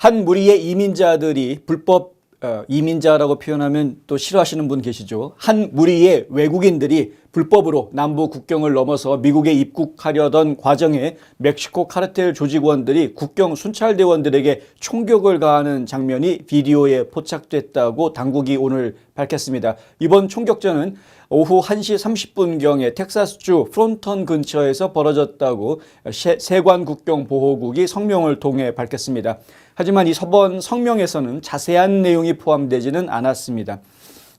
한 무리의 이민자들이 불법 이민자라고 표현하면 또 싫어하시는 분 계시죠. 한 무리의 외국인들이 불법으로 남부 국경을 넘어서 미국에 입국하려던 과정에 멕시코 카르텔 조직원들이 국경 순찰대원들에게 총격을 가하는 장면이 비디오에 포착됐다고 당국이 오늘 밝혔습니다. 이번 총격전은 오후 1시 30분경에 텍사스주 프론턴 근처에서 벌어졌다고 세관 국경 보호국이 성명을 통해 밝혔습니다. 하지만 이번 성명에서는 자세한 내용이 포함되지는 않았습니다.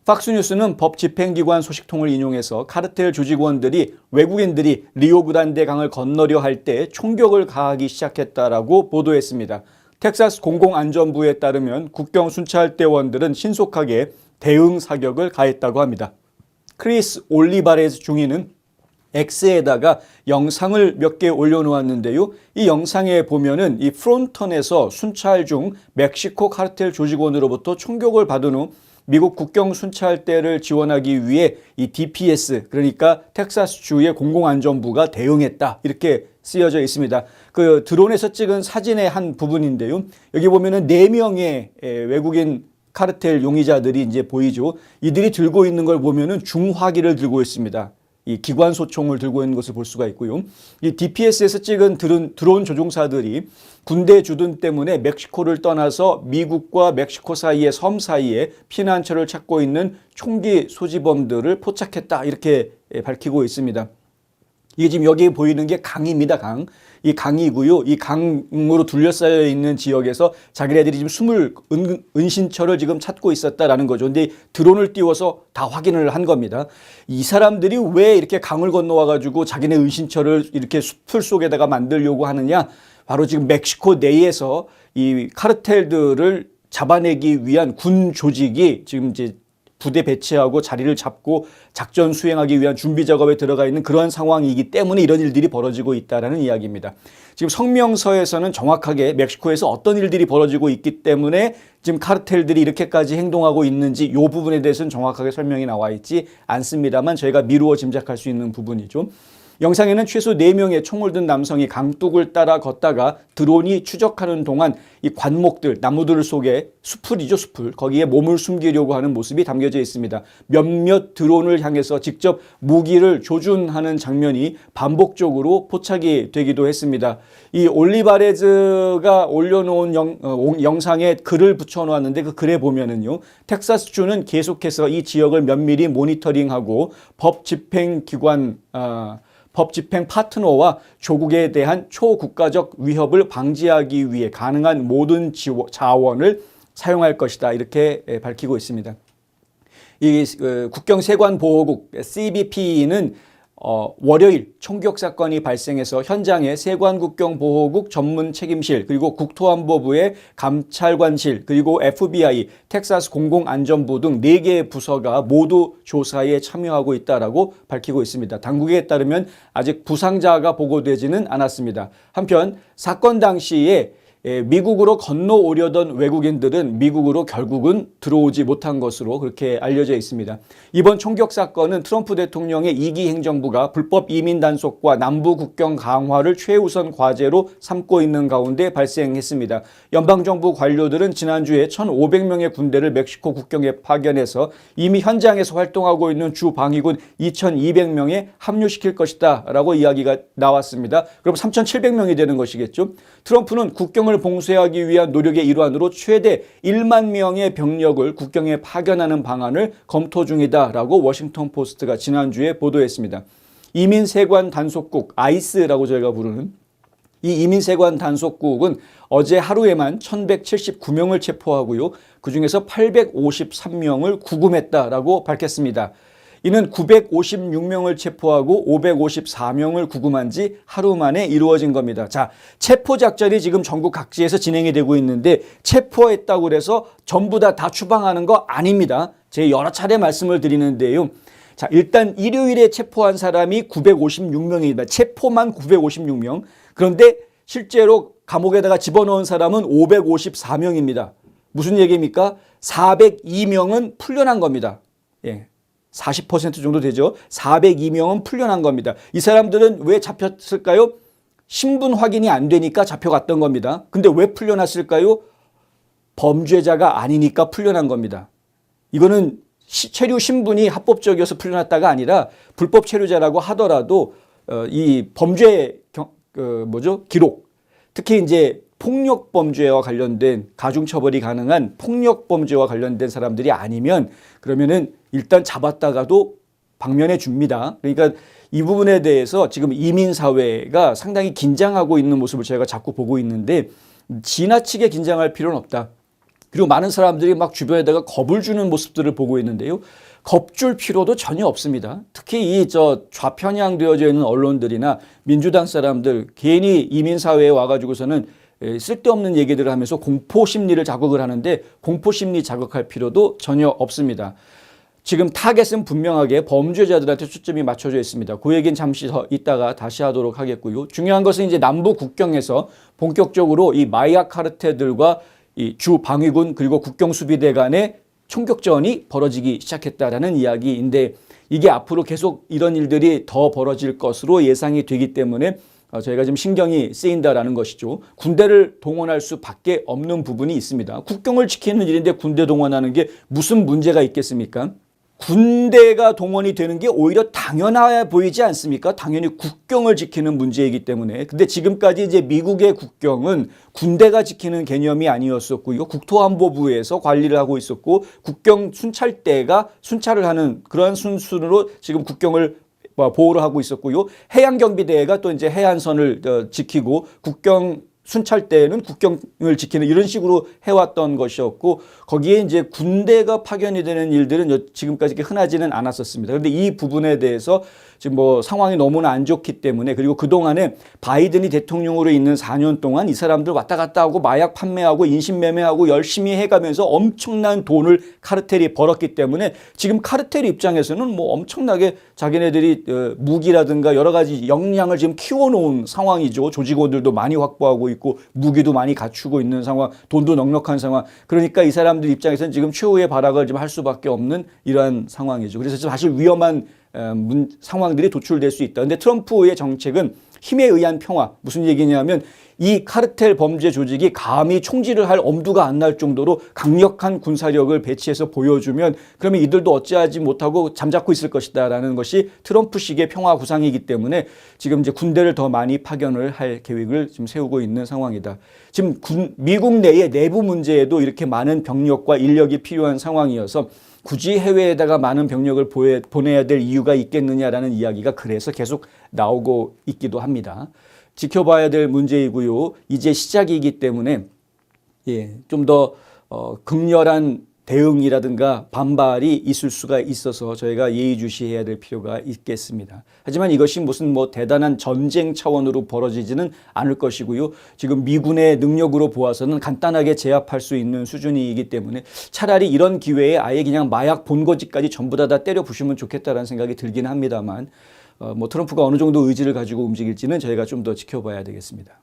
팍스뉴스는 법 집행기관 소식통을 인용해서 카르텔 조직원들이 외국인들이 리오그란데 강을 건너려 할 때 총격을 가하기 시작했다라고 보도했습니다. 텍사스 공공안전부에 따르면 국경 순찰대원들은 신속하게 대응 사격을 가했다고 합니다. 크리스 올리바레즈 중위는 X에다가 영상을 몇 개 올려놓았는데요. 이 영상에 보면은 이 프론턴에서 순찰 중 멕시코 카르텔 조직원으로부터 총격을 받은 후 미국 국경 순찰대를 지원하기 위해 이 DPS, 그러니까 텍사스주의 공공안전부가 대응했다, 이렇게 쓰여져 있습니다. 그 드론에서 찍은 사진의 한 부분인데요. 여기 보면은 4명의 외국인 카르텔 용의자들이 이제 보이죠. 이들이 들고 있는 걸 보면은 중화기를 들고 있습니다. 이 기관소총을 들고 있는 것을 볼 수가 있고요. 이 DPS에서 찍은 드론 조종사들이 군대 주둔 때문에 멕시코를 떠나서 미국과 멕시코 사이의 섬 사이에 피난처를 찾고 있는 총기 소지범들을 포착했다, 이렇게 밝히고 있습니다. 이게 지금 여기 보이는 게 강입니다, 강. 이 강이고요. 이 강으로 둘러싸여 있는 지역에서 자기네들이 지금 은신처를 지금 찾고 있었다라는 거죠. 근데 드론을 띄워서 다 확인을 한 겁니다. 이 사람들이 왜 이렇게 강을 건너와 가지고 자기네 은신처를 이렇게 숲을 속에다가 만들려고 하느냐? 바로 지금 멕시코 내에서 이 카르텔들을 잡아내기 위한 군 조직이 지금 이제 부대 배치하고 자리를 잡고 작전 수행하기 위한 준비 작업에 들어가 있는 그런 상황이기 때문에 이런 일들이 벌어지고 있다는 이야기입니다. 지금 성명서에서는 정확하게 멕시코에서 어떤 일들이 벌어지고 있기 때문에 지금 카르텔들이 이렇게까지 행동하고 있는지 이 부분에 대해서는 정확하게 설명이 나와 있지 않습니다만 저희가 미루어 짐작할 수 있는 부분이죠. 영상에는 최소 4명의 총을 든 남성이 강둑을 따라 걷다가 드론이 추적하는 동안 이 관목들, 나무들 속에 숲이죠, 숲을. 거기에 몸을 숨기려고 하는 모습이 담겨져 있습니다. 몇몇 드론을 향해서 직접 무기를 조준하는 장면이 반복적으로 포착이 되기도 했습니다. 이 올리바레즈가 올려놓은 영상에 글을 붙여놓았는데 그 글에 보면은요, 텍사스주는 계속해서 이 지역을 면밀히 모니터링하고 법 집행 파트너와 조국에 대한 초국가적 위협을 방지하기 위해 가능한 모든 자원을 사용할 것이다, 이렇게 밝히고 있습니다. 이 국경세관보호국 CBP는 월요일 총격 사건이 발생해서 현장에 세관국경보호국 전문 책임실, 그리고 국토안보부의 감찰관실, 그리고 FBI, 텍사스 공공안전부 등 4개의 부서가 모두 조사에 참여하고 있다라고 밝히고 있습니다. 당국에 따르면 아직 부상자가 보고되지는 않았습니다. 한편 사건 당시에 미국으로 건너오려던 외국인들은 미국으로 결국은 들어오지 못한 것으로 그렇게 알려져 있습니다. 이번 총격 사건은 트럼프 대통령의 2기 행정부가 불법 이민 단속과 남부 국경 강화를 최우선 과제로 삼고 있는 가운데 발생했습니다. 연방정부 관료들은 지난주에 1,500명의 군대를 멕시코 국경에 파견해서 이미 현장에서 활동하고 있는 주 방위군 2,200명에 합류시킬 것이다 라고 이야기가 나왔습니다. 그럼 3,700명이 되는 것이겠죠. 트럼프는 국경을 봉쇄하기 위한 노력의 일환으로 최대 1만 명의 병력을 국경에 파견하는 방안을 검토 중이다라고 워싱턴 포스트가 지난주에 보도했습니다. 이민세관 단속국, 아이스라고 저희가 부르는 이 이민세관 단속국은 어제 하루에만 1,179명을 체포하고요. 그중에서 853명을 구금했다라고 밝혔습니다. 이는 956명을 체포하고 554명을 구금한 지 하루 만에 이루어진 겁니다. 자, 체포작전이 지금 전국 각지에서 진행이 되고 있는데 체포했다고 해서 전부 다 추방하는 거 아닙니다. 제가 여러 차례 말씀을 드리는데요. 자, 일단 일요일에 체포한 사람이 956명입니다. 체포만 956명. 그런데 실제로 감옥에다가 집어넣은 사람은 554명입니다. 무슨 얘기입니까? 402명은 풀려난 겁니다. 예. 40% 정도 되죠. 402명은 풀려난 겁니다. 이 사람들은 왜 잡혔을까요? 신분 확인이 안 되니까 잡혀갔던 겁니다. 근데 왜 풀려났을까요? 범죄자가 아니니까 풀려난 겁니다. 이거는 체류 신분이 합법적이어서 풀려났다가 아니라 불법 체류자라고 하더라도 이 범죄 기록, 특히 이제 폭력 범죄와 관련된 가중처벌이 가능한 폭력 범죄와 관련된 사람들이 아니면 그러면은 일단 잡았다가도 방면해 줍니다. 그러니까 이 부분에 대해서 지금 이민 사회가 상당히 긴장하고 있는 모습을 제가 자꾸 보고 있는데 지나치게 긴장할 필요는 없다. 그리고 많은 사람들이 막 주변에다가 겁을 주는 모습들을 보고 있는데요. 겁줄 필요도 전혀 없습니다. 특히 이 좌편향되어져 있는 언론들이나 민주당 사람들 괜히 이민 사회에 와가지고서는 쓸데없는 얘기들을 하면서 공포 심리를 자극을 하는데 공포 심리 자극할 필요도 전혀 없습니다. 지금 타겟은 분명하게 범죄자들한테 초점이 맞춰져 있습니다. 그 얘기는 잠시 더 이따가 다시 하도록 하겠고요. 중요한 것은 이제 남부 국경에서 본격적으로 이 마약 카르텔들과 이 주 방위군 그리고 국경수비대 간의 총격전이 벌어지기 시작했다라는 이야기인데 이게 앞으로 계속 이런 일들이 더 벌어질 것으로 예상이 되기 때문에 저희가 지금 신경이 쓰인다라는 것이죠. 군대를 동원할 수밖에 없는 부분이 있습니다. 국경을 지키는 일인데 군대 동원하는 게 무슨 문제가 있겠습니까? 군대가 동원이 되는 게 오히려 당연해 보이지 않습니까? 당연히 국경을 지키는 문제이기 때문에. 근데 지금까지 이제 미국의 국경은 군대가 지키는 개념이 아니었었고요. 국토안보부에서 관리를 하고 있었고 국경 순찰대가 순찰을 하는 그런 순수로 지금 국경을 보호를 하고 있었고요. 해양경비대가 또 이제 해안선을 지키고 국경 순찰대는 국경을 지키는 이런 식으로 해왔던 것이었고 거기에 이제 군대가 파견이 되는 일들은 지금까지 흔하지는 않았었습니다. 그런데 이 부분에 대해서 지금 상황이 너무나 안 좋기 때문에 그리고 그동안에 바이든이 대통령으로 있는 4년 동안 이 사람들 왔다 갔다 하고 마약 판매하고 인신매매하고 열심히 해가면서 엄청난 돈을 카르텔이 벌었기 때문에 지금 카르텔 입장에서는 엄청나게 자기네들이 무기라든가 여러 가지 역량을 지금 키워놓은 상황이죠. 조직원들도 많이 확보하고 있고 무기도 많이 갖추고 있는 상황, 돈도 넉넉한 상황. 그러니까 이 사람들 입장에서는 지금 최후의 발악을 좀 할 수밖에 없는 이러한 상황이죠. 그래서 사실 위험한 상황들이 도출될 수 있다. 그런데 트럼프의 정책은 힘에 의한 평화. 무슨 얘기냐면 이 카르텔 범죄 조직이 감히 총질을 할 엄두가 안 날 정도로 강력한 군사력을 배치해서 보여주면 그러면 이들도 어찌하지 못하고 잠자코 있을 것이다라는 것이 트럼프식의 평화 구상이기 때문에 지금 이제 군대를 더 많이 파견을 할 계획을 지금 세우고 있는 상황이다. 지금 미국 내의 내부 문제에도 이렇게 많은 병력과 인력이 필요한 상황이어서 굳이 해외에다가 많은 병력을 보내야 될 이유가 있겠느냐라는 이야기가 그래서 계속 나오고 있기도 합니다. 지켜봐야 될 문제이고요. 이제 시작이기 때문에 좀 더 극렬한 대응이라든가 반발이 있을 수가 있어서 저희가 예의주시해야 될 필요가 있겠습니다. 하지만 이것이 무슨 대단한 전쟁 차원으로 벌어지지는 않을 것이고요. 지금 미군의 능력으로 보아서는 간단하게 제압할 수 있는 수준이기 때문에 차라리 이런 기회에 아예 그냥 마약 본거지까지 전부 다 때려 부수면 좋겠다라는 생각이 들긴 합니다만 트럼프가 어느 정도 의지를 가지고 움직일지는 저희가 좀 더 지켜봐야 되겠습니다.